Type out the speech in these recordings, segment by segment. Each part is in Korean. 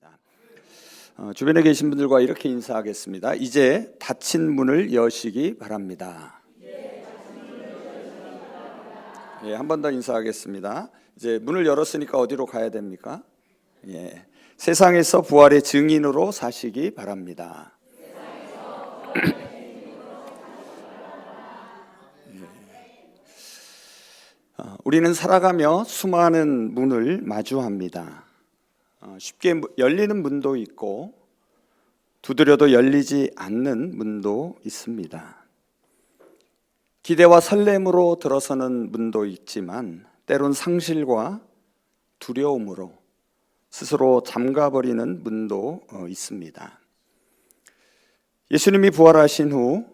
하겠습니다. 주변에 계신 분들과 이렇게 인사하겠습니다. 이제 닫힌 문을 여시기 바랍니다. 예, 한 번 더 인사하겠습니다. 이제 문을 열었으니까 어디로 가야 됩니까? 예, 세상에서 부활의 증인으로 사시기 바랍니다. 우리는 살아가며 수많은 문을 마주합니다. 쉽게 열리는 문도 있고 두드려도 열리지 않는 문도 있습니다. 기대와 설렘으로 들어서는 문도 있지만 때론 상실과 두려움으로 스스로 잠가버리는 문도 있습니다. 예수님이 부활하신 후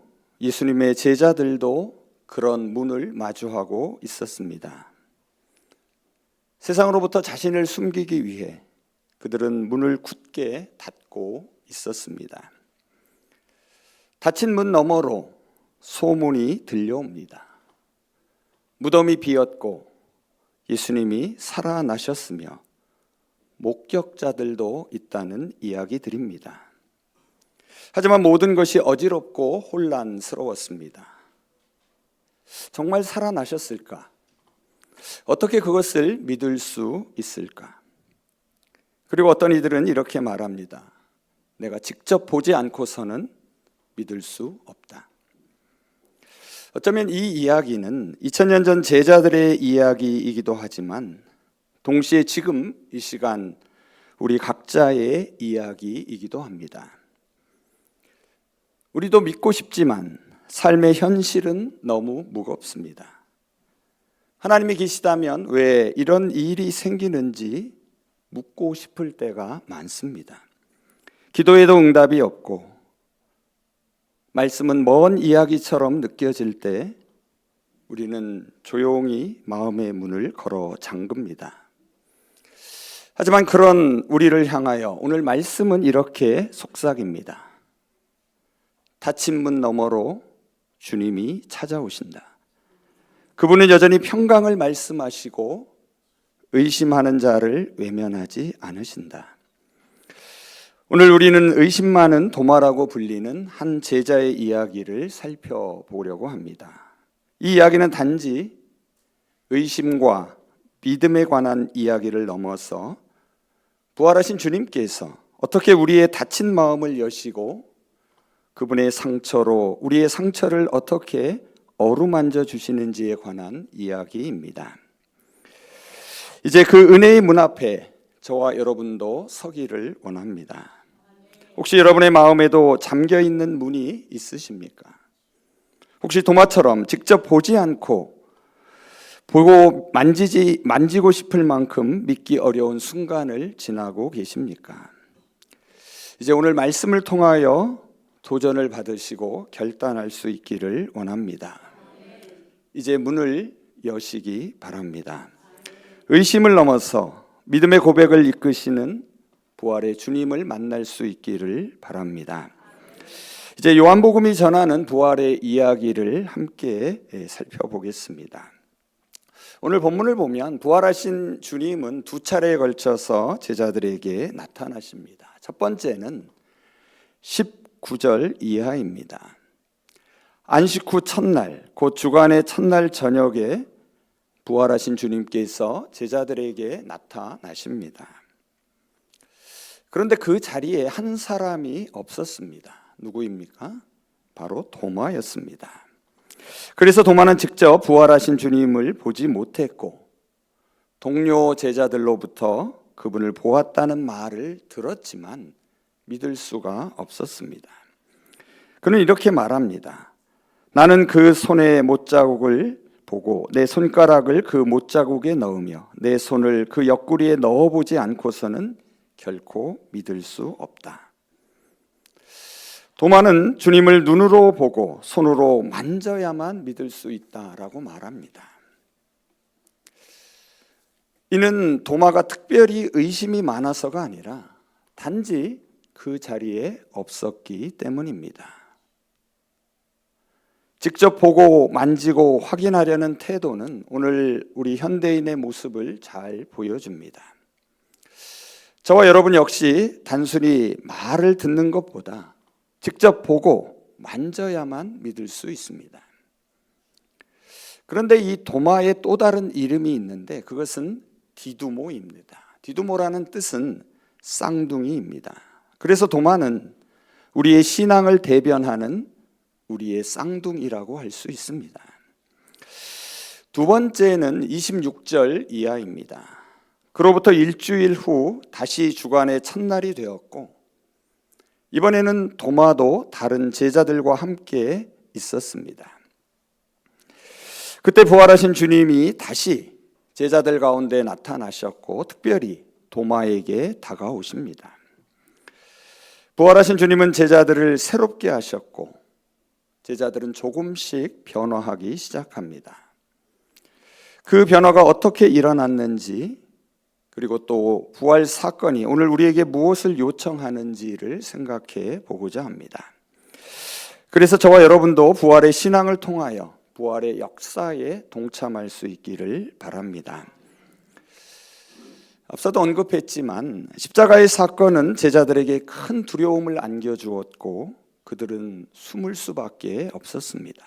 예수님의 제자들도 그런 문을 마주하고 있었습니다. 세상으로부터 자신을 숨기기 위해 그들은 문을 굳게 닫고 있었습니다. 닫힌 문 너머로 소문이 들려옵니다. 무덤이 비었고 예수님이 살아나셨으며 목격자들도 있다는 이야기들입니다. 하지만 모든 것이 어지럽고 혼란스러웠습니다. 정말 살아나셨을까? 어떻게 그것을 믿을 수 있을까? 그리고 어떤 이들은 이렇게 말합니다. 내가 직접 보지 않고서는 믿을 수 없다. 어쩌면 이 이야기는 2000년 전 제자들의 이야기이기도 하지만 동시에 지금 이 시간 우리 각자의 이야기이기도 합니다. 우리도 믿고 싶지만 삶의 현실은 너무 무겁습니다. 하나님이 계시다면 왜 이런 일이 생기는지 묻고 싶을 때가 많습니다. 기도에도 응답이 없고 말씀은 먼 이야기처럼 느껴질 때 우리는 조용히 마음의 문을 걸어 잠깁니다. 하지만 그런 우리를 향하여 오늘 말씀은 이렇게 속삭입니다. 닫힌 문 너머로 주님이 찾아오신다. 그분은 여전히 평강을 말씀하시고 의심하는 자를 외면하지 않으신다. 오늘 우리는 의심 많은 도마라고 불리는 한 제자의 이야기를 살펴보려고 합니다. 이 이야기는 단지 의심과 믿음에 관한 이야기를 넘어서 부활하신 주님께서 어떻게 우리의 닫힌 마음을 여시고 그분의 상처로 우리의 상처를 어떻게 어루만져 주시는지에 관한 이야기입니다. 이제 그 은혜의 문 앞에 저와 여러분도 서기를 원합니다. 혹시 여러분의 마음에도 잠겨있는 문이 있으십니까? 혹시 도마처럼 직접 보지 않고 보고 만지고 싶을 만큼 믿기 어려운 순간을 지나고 계십니까? 이제 오늘 말씀을 통하여 도전을 받으시고 결단할 수 있기를 원합니다. 이제 문을 여시기 바랍니다. 의심을 넘어서 믿음의 고백을 이끄시는 부활의 주님을 만날 수 있기를 바랍니다. 이제 요한복음이 전하는 부활의 이야기를 함께 살펴보겠습니다. 오늘 본문을 보면 부활하신 주님은 두 차례에 걸쳐서 제자들에게 나타나십니다. 첫 번째는 19절 이하입니다. 안식 후 첫날, 곧 주간의 첫날 저녁에 부활하신 주님께서 제자들에게 나타나십니다. 그런데 그 자리에 한 사람이 없었습니다. 누구입니까? 바로 도마였습니다. 그래서 도마는 직접 부활하신 주님을 보지 못했고 동료 제자들로부터 그분을 보았다는 말을 들었지만 믿을 수가 없었습니다. 그는 이렇게 말합니다. 나는 그 손의 못자국을 보고 내 손가락을 그 못자국에 넣으며 내 손을 그 옆구리에 넣어보지 않고서는 결코 믿을 수 없다. 도마는 주님을 눈으로 보고 손으로 만져야만 믿을 수 있다라고 말합니다. 이는 도마가 특별히 의심이 많아서가 아니라 단지 그 자리에 없었기 때문입니다. 직접 보고 만지고 확인하려는 태도는 오늘 우리 현대인의 모습을 잘 보여줍니다. 저와 여러분 역시 단순히 말을 듣는 것보다 직접 보고 만져야만 믿을 수 있습니다. 그런데 이 도마의 또 다른 이름이 있는데 그것은 디두모입니다. 디두모라는 뜻은 쌍둥이입니다. 그래서 도마는 우리의 신앙을 대변하는 우리의 쌍둥이라고 할 수 있습니다. 두 번째는 26절 이하입니다. 그로부터 일주일 후 다시 주간의 첫날이 되었고 이번에는 도마도 다른 제자들과 함께 있었습니다. 그때 부활하신 주님이 다시 제자들 가운데 나타나셨고 특별히 도마에게 다가오십니다. 부활하신 주님은 제자들을 새롭게 하셨고 제자들은 조금씩 변화하기 시작합니다. 그 변화가 어떻게 일어났는지 그리고 또 부활 사건이 오늘 우리에게 무엇을 요청하는지를 생각해 보고자 합니다. 그래서 저와 여러분도 부활의 신앙을 통하여 부활의 역사에 동참할 수 있기를 바랍니다. 앞서도 언급했지만 십자가의 사건은 제자들에게 큰 두려움을 안겨주었고 그들은 숨을 수밖에 없었습니다.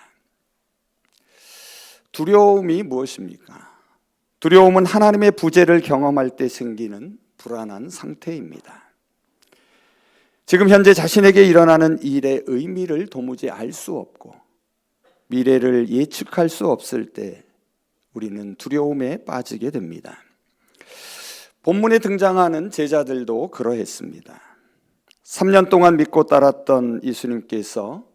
두려움이 무엇입니까? 두려움은 하나님의 부재를 경험할 때 생기는 불안한 상태입니다. 지금 현재 자신에게 일어나는 일의 의미를 도무지 알 수 없고 미래를 예측할 수 없을 때 우리는 두려움에 빠지게 됩니다. 본문에 등장하는 제자들도 그러했습니다. 3년 동안 믿고 따랐던 예수님께서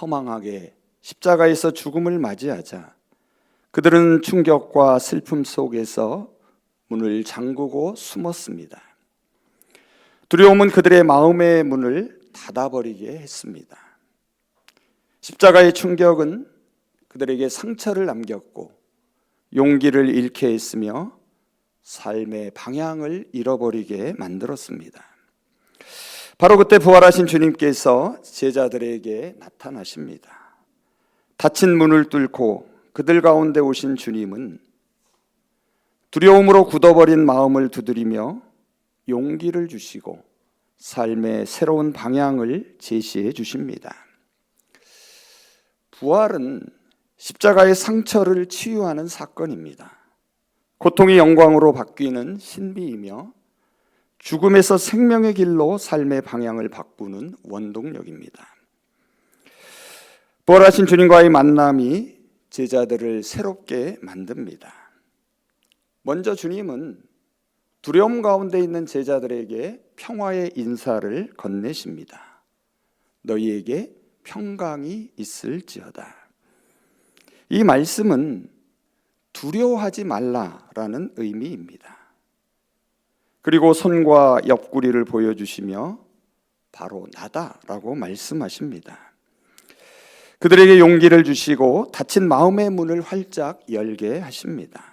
허망하게 십자가에서 죽음을 맞이하자 그들은 충격과 슬픔 속에서 문을 잠그고 숨었습니다. 두려움은 그들의 마음의 문을 닫아버리게 했습니다. 십자가의 충격은 그들에게 상처를 남겼고 용기를 잃게 했으며 삶의 방향을 잃어버리게 만들었습니다. 바로 그때 부활하신 주님께서 제자들에게 나타나십니다. 닫힌 문을 뚫고 그들 가운데 오신 주님은 두려움으로 굳어버린 마음을 두드리며 용기를 주시고 삶의 새로운 방향을 제시해 주십니다. 부활은 십자가의 상처를 치유하는 사건입니다. 고통이 영광으로 바뀌는 신비이며 죽음에서 생명의 길로 삶의 방향을 바꾸는 원동력입니다. 부활하신 주님과의 만남이 제자들을 새롭게 만듭니다. 먼저 주님은 두려움 가운데 있는 제자들에게 평화의 인사를 건네십니다. 너희에게 평강이 있을지어다. 이 말씀은 두려워하지 말라라는 의미입니다. 그리고 손과 옆구리를 보여주시며 바로 나다라고 말씀하십니다. 그들에게 용기를 주시고 닫힌 마음의 문을 활짝 열게 하십니다.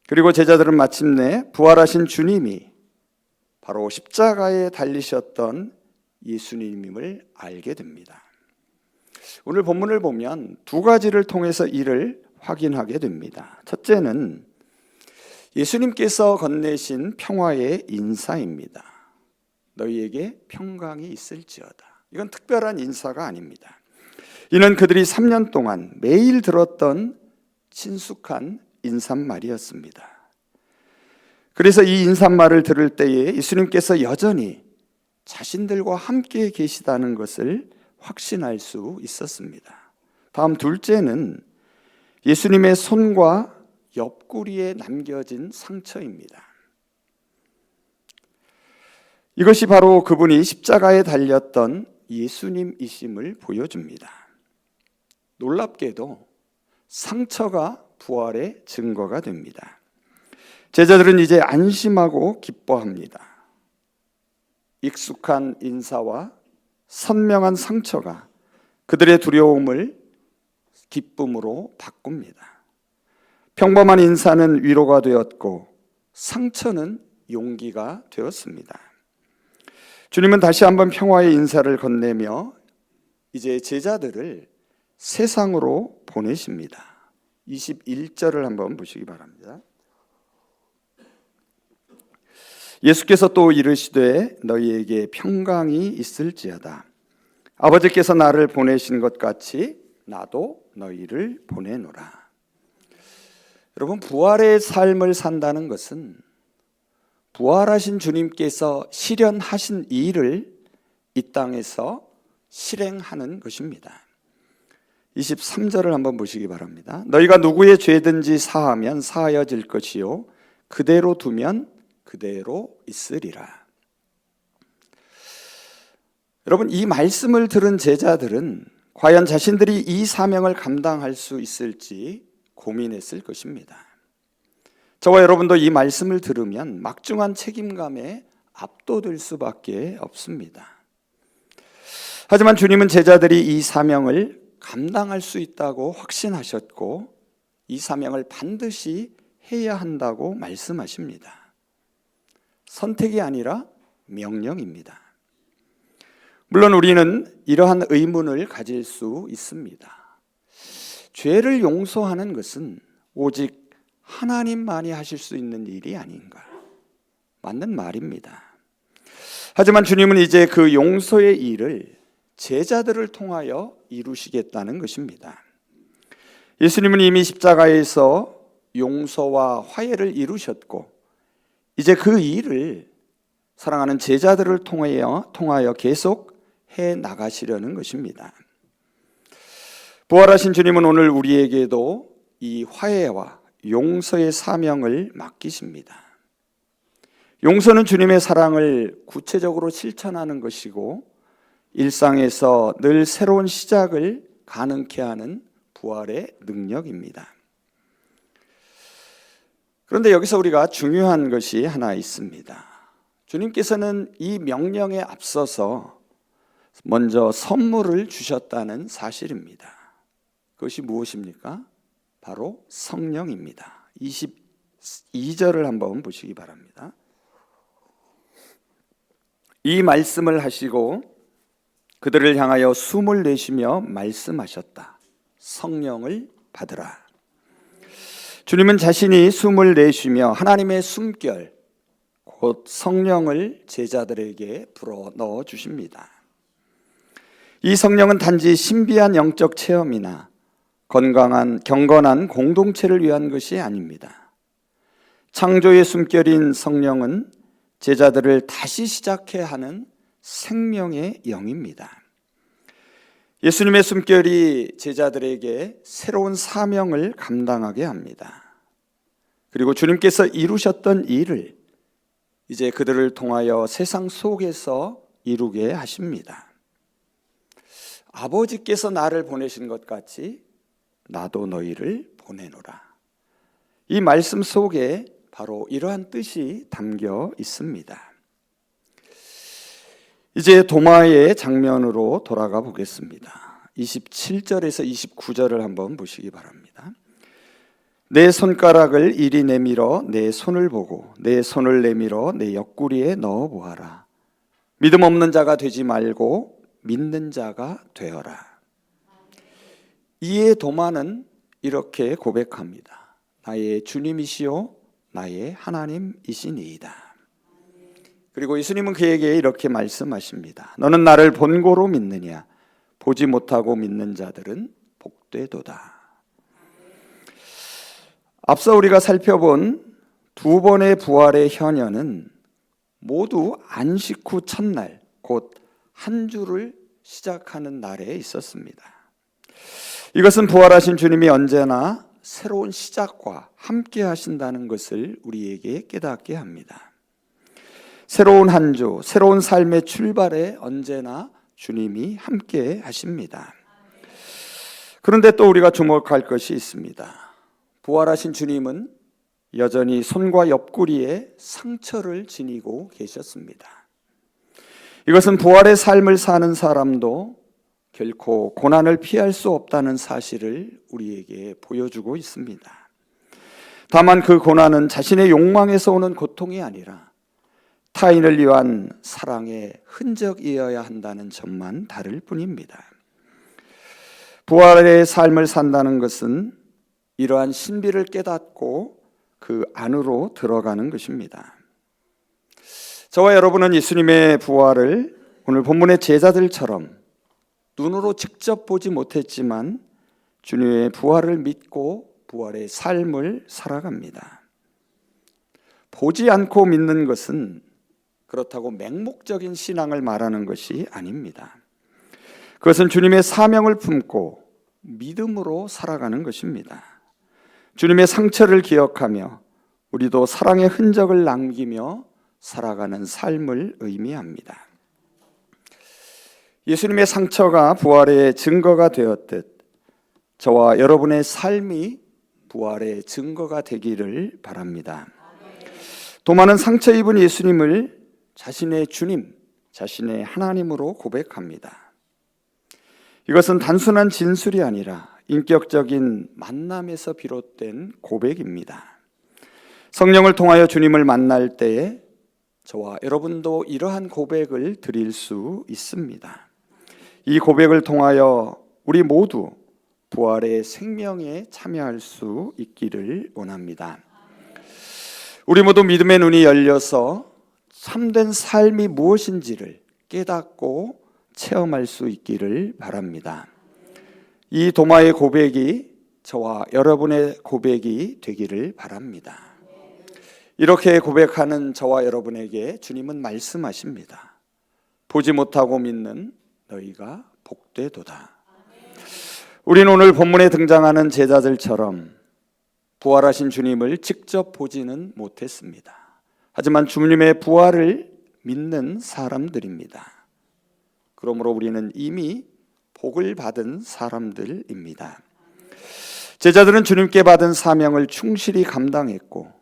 그리고 제자들은 마침내 부활하신 주님이 바로 십자가에 달리셨던 예수님임을 알게 됩니다. 오늘 본문을 보면 두 가지를 통해서 이를 확인하게 됩니다. 첫째는 예수님께서 건네신 평화의 인사입니다. 너희에게 평강이 있을지어다. 이건 특별한 인사가 아닙니다. 이는 그들이 3년 동안 매일 들었던 친숙한 인사말이었습니다. 그래서 이 인사말을 들을 때에 예수님께서 여전히 자신들과 함께 계시다는 것을 확신할 수 있었습니다. 다음 둘째는 예수님의 손과 옆구리에 남겨진 상처입니다. 이것이 바로 그분이 십자가에 달렸던 예수님이심을 보여줍니다. 놀랍게도 상처가 부활의 증거가 됩니다. 제자들은 이제 안심하고 기뻐합니다. 익숙한 인사와 선명한 상처가 그들의 두려움을 기쁨으로 바꿉니다. 평범한 인사는 위로가 되었고 상처는 용기가 되었습니다. 주님은 다시 한번 평화의 인사를 건네며 이제 제자들을 세상으로 보내십니다. 21절을 한번 보시기 바랍니다. 예수께서 또 이르시되 너희에게 평강이 있을지어다. 아버지께서 나를 보내신 것 같이 나도 너희를 보내노라. 여러분, 부활의 삶을 산다는 것은 부활하신 주님께서 실현하신 일을 이 땅에서 실행하는 것입니다. 23절을 한번 보시기 바랍니다. 너희가 누구의 죄든지 사하면 사하여질 것이요 그대로 두면 그대로 있으리라. 여러분, 이 말씀을 들은 제자들은 과연 자신들이 이 사명을 감당할 수 있을지 고민했을 것입니다. 저와 여러분도 이 말씀을 들으면 막중한 책임감에 압도될 수밖에 없습니다. 하지만 주님은 제자들이 이 사명을 감당할 수 있다고 확신하셨고 이 사명을 반드시 해야 한다고 말씀하십니다. 선택이 아니라 명령입니다. 물론 우리는 이러한 의문을 가질 수 있습니다. 죄를 용서하는 것은 오직 하나님만이 하실 수 있는 일이 아닌가? 맞는 말입니다. 하지만 주님은 이제 그 용서의 일을 제자들을 통하여 이루시겠다는 것입니다. 예수님은 이미 십자가에서 용서와 화해를 이루셨고 이제 그 일을 사랑하는 제자들을 통하여 계속 해 나가시려는 것입니다. 부활하신 주님은 오늘 우리에게도 이 화해와 용서의 사명을 맡기십니다. 용서는 주님의 사랑을 구체적으로 실천하는 것이고 일상에서 늘 새로운 시작을 가능케 하는 부활의 능력입니다. 그런데 여기서 우리가 중요한 것이 하나 있습니다. 주님께서는 이 명령에 앞서서 먼저 선물을 주셨다는 사실입니다. 그것이 무엇입니까? 바로 성령입니다. 22절을 한번 보시기 바랍니다. 이 말씀을 하시고 그들을 향하여 숨을 내쉬며 말씀하셨다. 성령을 받으라. 주님은 자신이 숨을 내쉬며 하나님의 숨결, 곧 성령을 제자들에게 불어넣어 주십니다. 이 성령은 단지 신비한 영적 체험이나 경건한 공동체를 위한 것이 아닙니다. 창조의 숨결인 성령은 제자들을 다시 시작해 하는 생명의 영입니다. 예수님의 숨결이 제자들에게 새로운 사명을 감당하게 합니다. 그리고 주님께서 이루셨던 일을 이제 그들을 통하여 세상 속에서 이루게 하십니다. 아버지께서 나를 보내신 것 같이 나도 너희를 보내노라. 이 말씀 속에 바로 이러한 뜻이 담겨 있습니다. 이제 도마의 장면으로 돌아가 보겠습니다. 27절에서 29절을 한번 보시기 바랍니다. 내 손가락을 이리 내밀어 내 손을 보고 내 손을 내밀어 내 옆구리에 넣어 보아라. 믿음 없는 자가 되지 말고 믿는 자가 되어라. 이에 도마는 이렇게 고백합니다. 나의 주님이시요 나의 하나님이시니이다. 그리고 예수님은 그에게 이렇게 말씀하십니다. 너는 나를 본고로 믿느냐? 보지 못하고 믿는 자들은 복되도다. 앞서 우리가 살펴본 두 번의 부활의 현현은 모두 안식 후 첫날, 곧 한 주를 시작하는 날에 있었습니다. 이것은 부활하신 주님이 언제나 새로운 시작과 함께 하신다는 것을 우리에게 깨닫게 합니다. 새로운 한 주, 새로운 삶의 출발에 언제나 주님이 함께 하십니다. 그런데 또 우리가 주목할 것이 있습니다. 부활하신 주님은 여전히 손과 옆구리에 상처를 지니고 계셨습니다. 이것은 부활의 삶을 사는 사람도 결코 고난을 피할 수 없다는 사실을 우리에게 보여주고 있습니다. 다만 그 고난은 자신의 욕망에서 오는 고통이 아니라 타인을 위한 사랑의 흔적이어야 한다는 점만 다를 뿐입니다. 부활의 삶을 산다는 것은 이러한 신비를 깨닫고 그 안으로 들어가는 것입니다. 저와 여러분은 예수님의 부활을 오늘 본문의 제자들처럼 눈으로 직접 보지 못했지만 주님의 부활을 믿고 부활의 삶을 살아갑니다. 보지 않고 믿는 것은 그렇다고 맹목적인 신앙을 말하는 것이 아닙니다. 그것은 주님의 사명을 품고 믿음으로 살아가는 것입니다. 주님의 상처를 기억하며 우리도 사랑의 흔적을 남기며 살아가는 삶을 의미합니다. 예수님의 상처가 부활의 증거가 되었듯 저와 여러분의 삶이 부활의 증거가 되기를 바랍니다. 도마는 상처 입은 예수님을 자신의 주님, 자신의 하나님으로 고백합니다. 이것은 단순한 진술이 아니라 인격적인 만남에서 비롯된 고백입니다. 성령을 통하여 주님을 만날 때에 저와 여러분도 이러한 고백을 드릴 수 있습니다. 이 고백을 통하여 우리 모두 부활의 생명에 참여할 수 있기를 원합니다. 우리 모두 믿음의 눈이 열려서 참된 삶이 무엇인지를 깨닫고 체험할 수 있기를 바랍니다. 이 도마의 고백이 저와 여러분의 고백이 되기를 바랍니다. 이렇게 고백하는 저와 여러분에게 주님은 말씀하십니다. 보지 못하고 믿는 너희가 복되도다. 우리는 오늘 본문에 등장하는 제자들처럼 부활하신 주님을 직접 보지는 못했습니다. 하지만 주님의 부활을 믿는 사람들입니다. 그러므로 우리는 이미 복을 받은 사람들입니다. 제자들은 주님께 받은 사명을 충실히 감당했고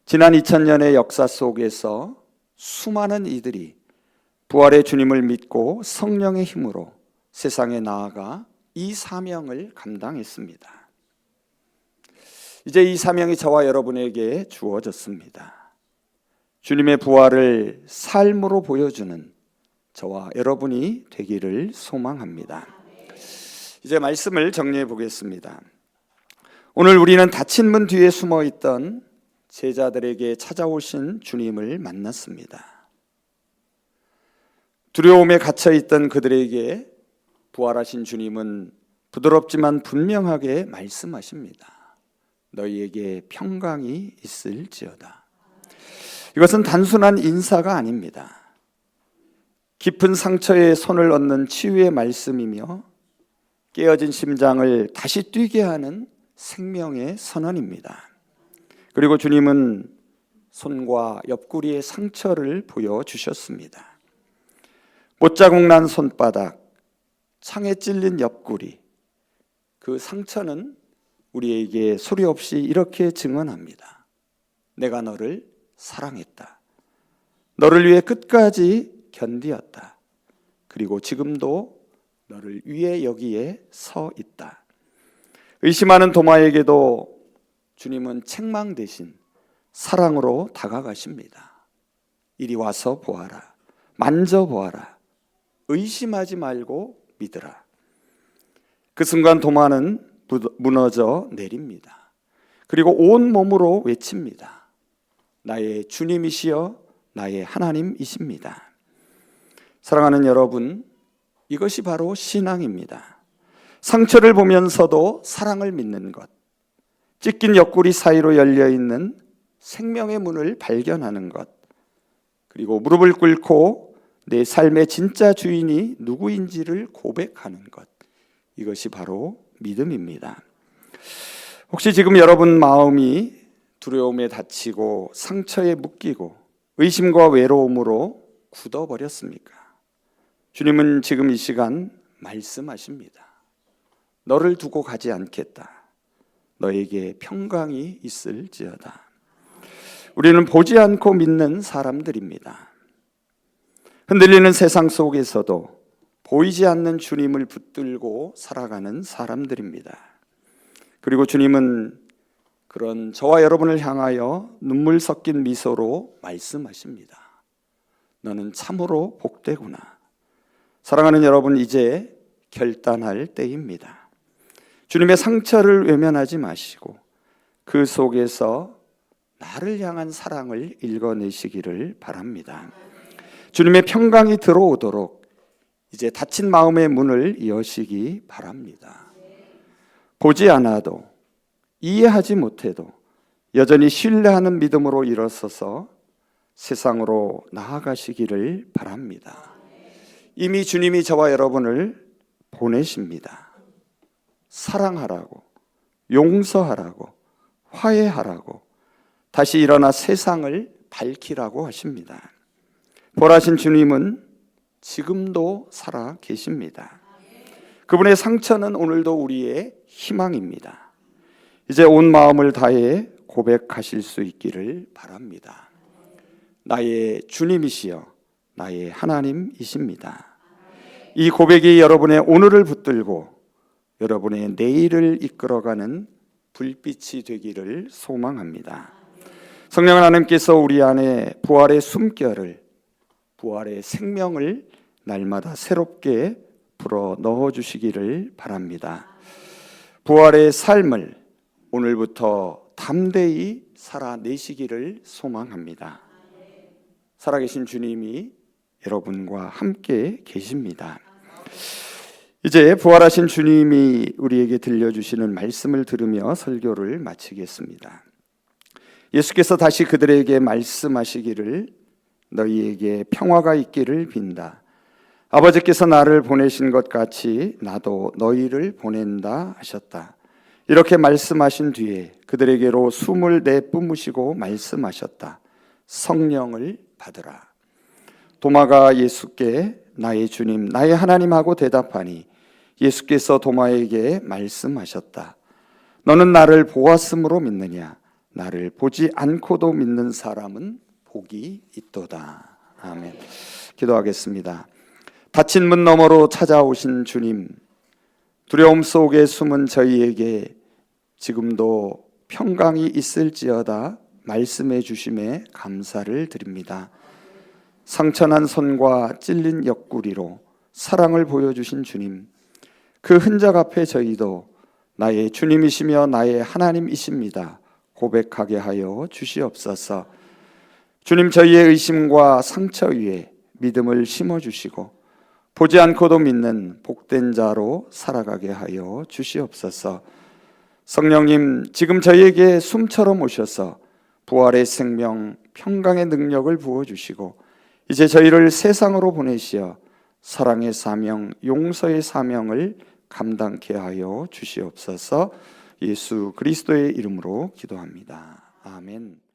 지난 2000년의 역사 속에서 수많은 이들이 부활의 주님을 믿고 성령의 힘으로 세상에 나아가 이 사명을 감당했습니다. 이제 이 사명이 저와 여러분에게 주어졌습니다. 주님의 부활을 삶으로 보여주는 저와 여러분이 되기를 소망합니다. 이제 말씀을 정리해 보겠습니다. 오늘 우리는 닫힌 문 뒤에 숨어 있던 제자들에게 찾아오신 주님을 만났습니다. 두려움에 갇혀 있던 그들에게 부활하신 주님은 부드럽지만 분명하게 말씀하십니다. 너희에게 평강이 있을지어다. 이것은 단순한 인사가 아닙니다. 깊은 상처에 손을 얹는 치유의 말씀이며 깨어진 심장을 다시 뛰게 하는 생명의 선언입니다. 그리고 주님은 손과 옆구리의 상처를 보여주셨습니다. 못자국 난 손바닥, 창에 찔린 옆구리, 그 상처는 우리에게 소리 없이 이렇게 증언합니다. 내가 너를 사랑했다. 너를 위해 끝까지 견디었다. 그리고 지금도 너를 위해 여기에 서 있다. 의심하는 도마에게도 주님은 책망 대신 사랑으로 다가가십니다. 이리 와서 보아라. 만져보아라. 의심하지 말고 믿으라. 그 순간 도마는 무너져 내립니다. 그리고 온 몸으로 외칩니다. 나의 주님이시여 나의 하나님이십니다. 사랑하는 여러분, 이것이 바로 신앙입니다. 상처를 보면서도 사랑을 믿는 것, 찢긴 옆구리 사이로 열려있는 생명의 문을 발견하는 것, 그리고 무릎을 꿇고 내 삶의 진짜 주인이 누구인지를 고백하는 것, 이것이 바로 믿음입니다. 혹시 지금 여러분 마음이 두려움에 다치고 상처에 묶이고 의심과 외로움으로 굳어버렸습니까? 주님은 지금 이 시간 말씀하십니다. 너를 두고 가지 않겠다. 너에게 평강이 있을지어다. 우리는 보지 않고 믿는 사람들입니다. 흔들리는 세상 속에서도 보이지 않는 주님을 붙들고 살아가는 사람들입니다. 그리고 주님은 그런 저와 여러분을 향하여 눈물 섞인 미소로 말씀하십니다. 너는 참으로 복되구나. 사랑하는 여러분, 이제 결단할 때입니다. 주님의 상처를 외면하지 마시고 그 속에서 나를 향한 사랑을 읽어내시기를 바랍니다. 주님의 평강이 들어오도록 이제 닫힌 마음의 문을 여시기 바랍니다. 보지 않아도, 이해하지 못해도 여전히 신뢰하는 믿음으로 일어서서 세상으로 나아가시기를 바랍니다. 이미 주님이 저와 여러분을 보내십니다. 사랑하라고, 용서하라고, 화해하라고, 다시 일어나 세상을 밝히라고 하십니다. 부활하신 주님은 지금도 살아 계십니다. 그분의 상처는 오늘도 우리의 희망입니다. 이제 온 마음을 다해 고백하실 수 있기를 바랍니다. 나의 주님이시여 나의 하나님이십니다. 이 고백이 여러분의 오늘을 붙들고 여러분의 내일을 이끌어가는 불빛이 되기를 소망합니다. 성령 하나님께서 우리 안에 부활의 숨결을, 부활의 생명을 날마다 새롭게 불어 넣어주시기를 바랍니다. 부활의 삶을 오늘부터 담대히 살아내시기를 소망합니다. 살아계신 주님이 여러분과 함께 계십니다. 이제 부활하신 주님이 우리에게 들려주시는 말씀을 들으며 설교를 마치겠습니다. 예수께서 다시 그들에게 말씀하시기를 너희에게 평화가 있기를 빈다. 아버지께서 나를 보내신 것 같이 나도 너희를 보낸다 하셨다. 이렇게 말씀하신 뒤에 그들에게로 숨을 내뿜으시고 말씀하셨다. 성령을 받으라. 도마가 예수께 나의 주님, 나의 하나님하고 대답하니 예수께서 도마에게 말씀하셨다. 너는 나를 보았으므로 믿느냐? 나를 보지 않고도 믿는 사람은 복이 있도다. 아멘. 기도하겠습니다. 닫힌 문 너머로 찾아오신 주님, 두려움 속에 숨은 저희에게 지금도 평강이 있을지어다 말씀해 주심에 감사를 드립니다. 상처난 손과 찔린 옆구리로 사랑을 보여주신 주님, 그 흔적 앞에 저희도 나의 주님이시며 나의 하나님이십니다 고백하게 하여 주시옵소서. 주님, 저희의 의심과 상처 위에 믿음을 심어주시고 보지 않고도 믿는 복된 자로 살아가게 하여 주시옵소서. 성령님, 지금 저희에게 숨처럼 오셔서 부활의 생명, 평강의 능력을 부어주시고 이제 저희를 세상으로 보내시어 사랑의 사명, 용서의 사명을 감당케 하여 주시옵소서. 예수 그리스도의 이름으로 기도합니다. 아멘.